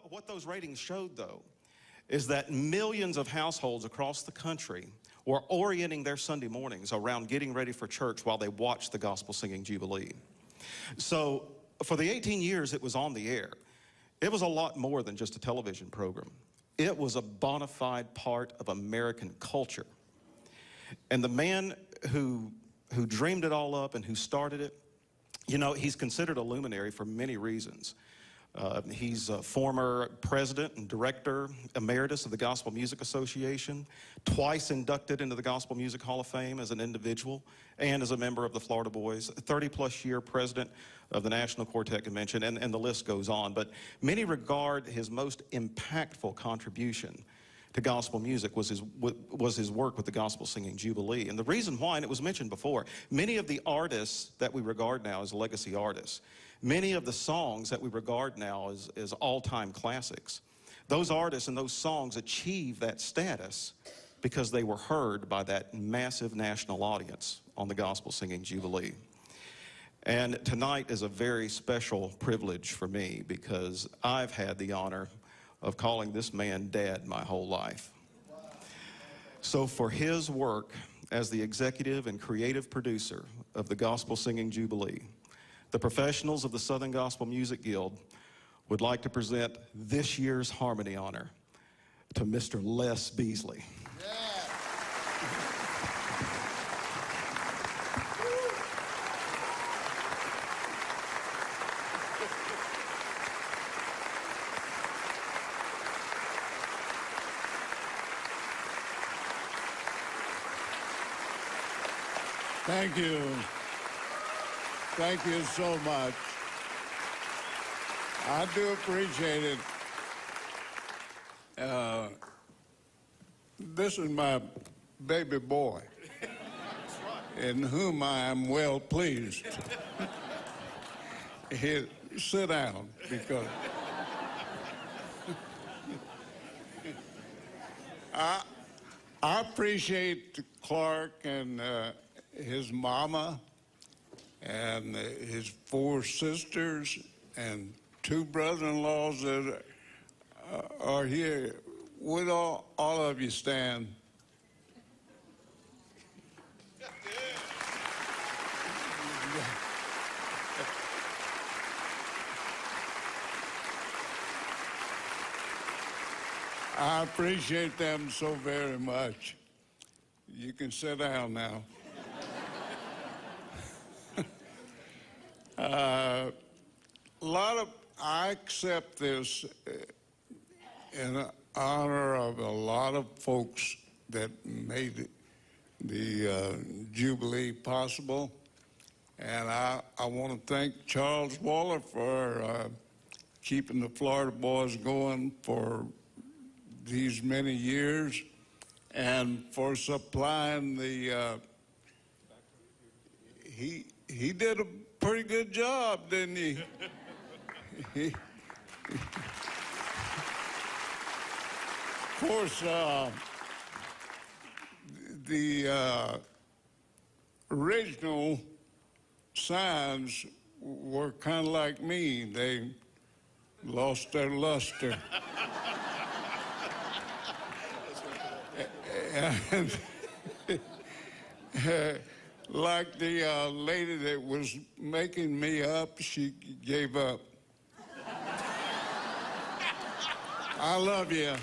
what those ratings showed, though, is that millions of households across the country were orienting their Sunday mornings around getting ready for church while they watched the Gospel Singing Jubilee. So for the 18 years it was on the air, it was a lot more than just a television program. It was a bona fide part of American culture. And the man who dreamed it all up and who started it, you know, he's considered a luminary for many reasons. He's a former president and director emeritus of the Gospel Music Association, twice inducted into the Gospel Music Hall of Fame as an individual and as a member of the Florida Boys, 30-plus year president of the National Quartet Convention, and the list goes on. But many regard his most impactful contribution to gospel music was his work with the Gospel Singing Jubilee. And the reason why, and it was mentioned before, many of the artists that we regard now as legacy artists, many of the songs that we regard now as all-time classics, those artists and those songs achieved that status because they were heard by that massive national audience on the Gospel Singing Jubilee. And tonight is a very special privilege for me because I've had the honor of calling this man Dad my whole life. So for his work as the executive and creative producer of the Gospel Singing Jubilee, the professionals of the Southern Gospel Music Guild would like to present this year's Harmony Honor to Mr. Les Beasley. Thank you. Thank you so much. I do appreciate it. This is my baby boy, in whom I am well pleased. Here, sit down, because I appreciate Clark and his mama and his 4 sisters and 2 brother-in-laws that are here. Would all of you stand? I appreciate them so very much. You can sit down now. I accept this in honor of a lot of folks that made the Jubilee possible. And I want to thank Charles Waller for keeping the Florida Boys going for these many years and for supplying the, he did a pretty good job, didn't he? Of course, the original signs were kind of like me. They lost their luster. And like the lady that was making me up, she gave up. I love you.